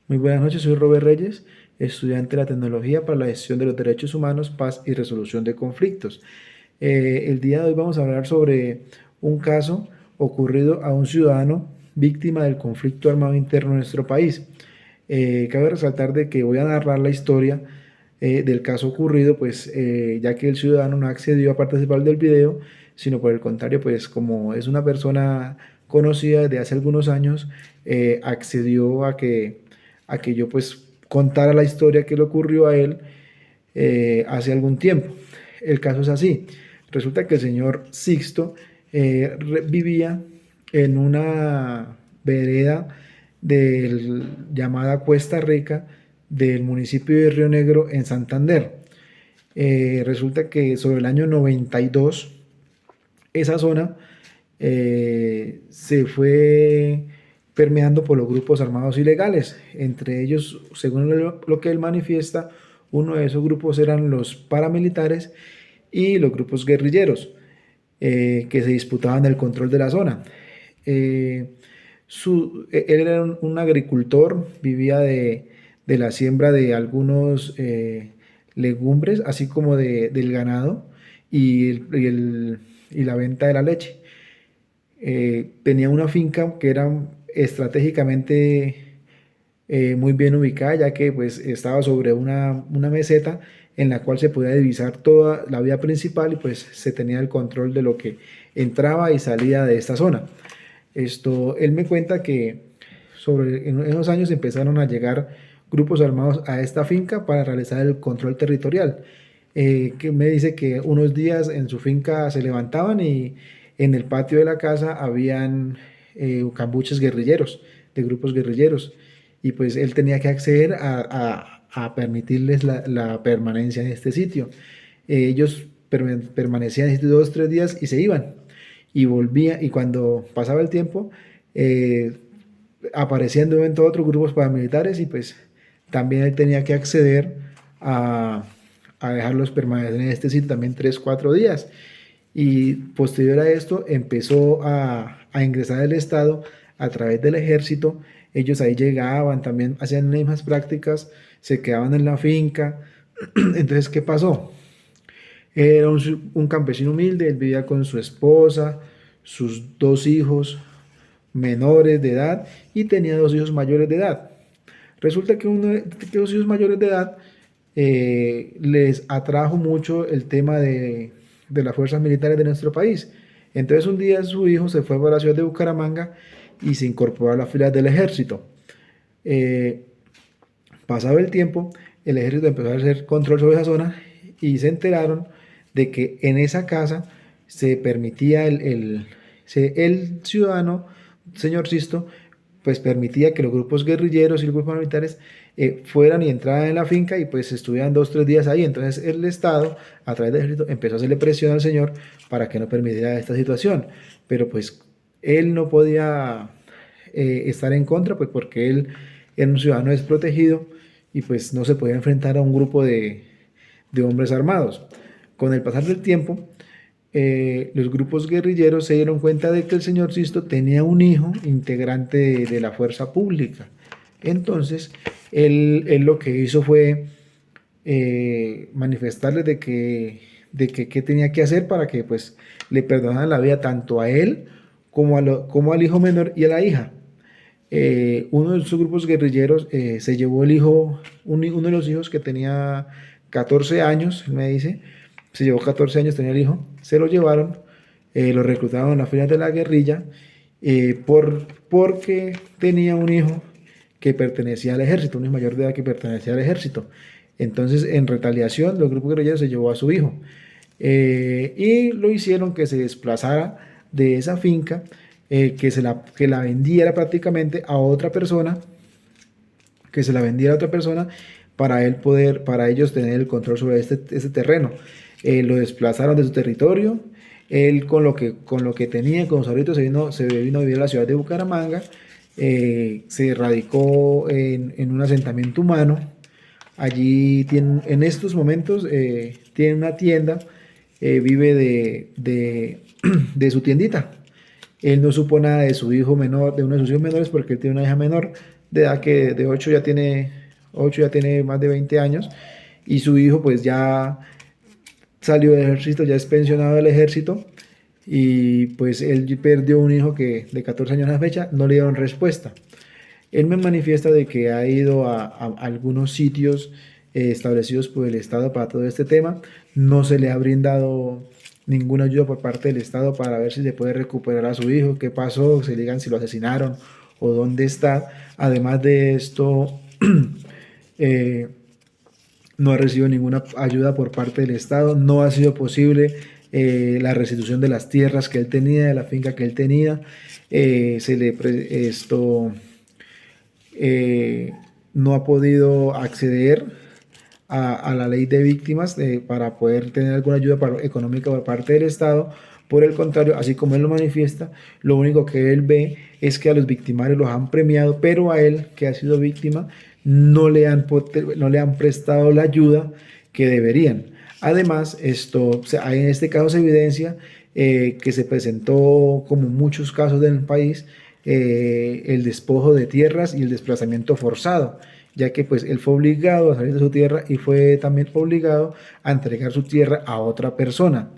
Muy buenas noches, soy Robert Reyes, estudiante de la tecnología para la gestión de los derechos humanos, paz y resolución de conflictos. El día de hoy vamos a hablar sobre un caso ocurrido a un ciudadano víctima del conflicto armado interno en nuestro país. Cabe resaltar de que voy a narrar la historia del caso ocurrido, pues ya que el ciudadano no accedió a participar del video, sino por el contrario, pues como es una persona conocida desde hace algunos años, accedió a que yo pues contara la historia que le ocurrió a él hace algún tiempo. El caso es así. Resulta que el señor Sixto vivía en una vereda llamada Cuesta Rica del municipio de Río Negro en Santander. Resulta que sobre el año 92 esa zona se fue permeando por los grupos armados ilegales. Entre ellos, según lo que él manifiesta, uno de esos grupos eran los paramilitares y los grupos guerrilleros que se disputaban el control de la zona. Eh, Él era un agricultor, vivía de la siembra de algunos legumbres, así como del ganado y la venta de la leche. Tenía una finca que era estratégicamente muy bien ubicada, ya que pues estaba sobre una meseta en la cual se podía divisar toda la vía principal y pues se tenía el control de lo que entraba y salía de esta zona. Él me cuenta que en esos años empezaron a llegar grupos armados a esta finca para realizar el control territorial. Que me dice que unos días en su finca se levantaban y en el patio de la casa habían cambuches guerrilleros, de grupos guerrilleros, y pues él tenía que acceder a permitirles la permanencia en este sitio. Ellos permanecían en este 2 o 3 días y se iban y volvía, y cuando pasaba el tiempo, eh, aparecían de un momento a otro grupos paramilitares y pues también él tenía que acceder a, a dejarlos permanecer en este sitio también 3 o 4 días. Y posterior a esto empezó a ingresar al Estado a través del ejército. Ellos ahí llegaban, también hacían las mismas prácticas, se quedaban en la finca. Entonces, ¿qué pasó? Era un campesino humilde, él vivía con su esposa, sus 2 hijos menores de edad y tenía 2 hijos mayores de edad. Resulta que uno de que 2 hijos mayores de edad les atrajo mucho el tema de las fuerzas militares de nuestro país. Entonces un día su hijo se fue para la ciudad de Bucaramanga y se incorporó a las filas del ejército. Eh, Pasado el tiempo, el ejército empezó a hacer control sobre esa zona y se enteraron de que en esa casa se permitía el ciudadano, señor Sisto, pues permitía que los grupos guerrilleros y los grupos militares fueran y entraran en la finca y pues estuvieran 2 o 3 días ahí. Entonces el Estado, a través del ejército, empezó a hacerle presión al señor para que no permitiera esta situación. Pero pues él no podía estar en contra, pues porque él era un ciudadano desprotegido y pues no se podía enfrentar a un grupo de hombres armados. Con el pasar del tiempo, los grupos guerrilleros se dieron cuenta de que el señor Sisto tenía un hijo integrante de la fuerza pública. Entonces, él lo que hizo fue manifestarles de que qué tenía que hacer para que pues le perdonaran la vida tanto a él como al hijo menor y a la hija. Uno de sus grupos guerrilleros se llevó el hijo, uno de los hijos que tenía 14 años, me dice, se llevó 14 años, tenía el hijo, se lo llevaron, lo reclutaron en las filas de la guerrilla porque tenía un hijo que pertenecía al ejército, un hijo mayor de edad que pertenecía al ejército. Entonces, en retaliación, los grupos guerrilleros se llevó a su hijo y lo hicieron que se desplazara de esa finca, que la vendiera prácticamente a otra persona, que se la vendiera a otra persona para ellos tener el control sobre este terreno. Lo desplazaron de su territorio. Él con lo que tenía, con sus ahorritos, se vino a vivir a la ciudad de Bucaramanga. Se radicó en un asentamiento humano. Allí en estos momentos tiene una tienda, vive de su tiendita. Él no supo nada de su hijo menor, de uno de sus hijos menores, porque él tiene una hija menor, de edad, que de 8 ya tiene más de 20 años, y su hijo pues ya salió del ejército, ya es pensionado del ejército, y pues él perdió un hijo que de 14 años a la fecha no le dieron respuesta. Él me manifiesta de que ha ido a algunos sitios establecidos por el Estado para todo este tema. No se le ha brindado ninguna ayuda por parte del Estado para ver si se puede recuperar a su hijo, qué pasó, se digan si lo asesinaron o dónde está. Además de esto, eh, no ha recibido ninguna ayuda por parte del Estado, no ha sido posible la restitución de las tierras que él tenía, de la finca que él tenía. Se le esto no ha podido acceder a la ley de víctimas para poder tener alguna ayuda económica por parte del Estado. Por el contrario, así como él lo manifiesta, lo único que él ve es que a los victimarios los han premiado, pero a él, que ha sido víctima, no le han prestado la ayuda que deberían. Además, o sea, en este caso se evidencia que se presentó, como muchos casos del país, el despojo de tierras y el desplazamiento forzado, ya que pues él fue obligado a salir de su tierra y fue también obligado a entregar su tierra a otra persona.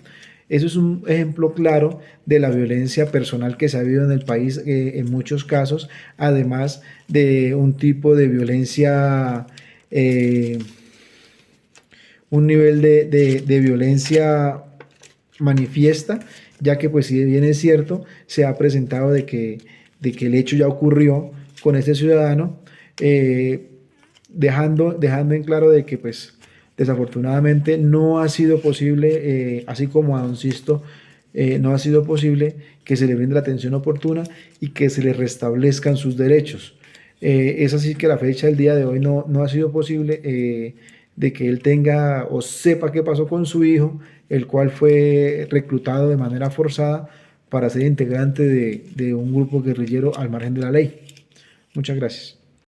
Eso es un ejemplo claro de la violencia personal que se ha vivido en el país en muchos casos, además de un tipo de violencia, eh, un nivel de violencia manifiesta, ya que pues si bien es cierto, se ha presentado de que el hecho ya ocurrió con este ciudadano, eh, dejando en claro de que pues desafortunadamente no ha sido posible, así como a don Sisto, no ha sido posible que se le brinde la atención oportuna y que se le restablezcan sus derechos. Es así que a la fecha del día de hoy no ha sido posible de que él tenga o sepa qué pasó con su hijo, el cual fue reclutado de manera forzada para ser integrante de un grupo guerrillero al margen de la ley. Muchas gracias.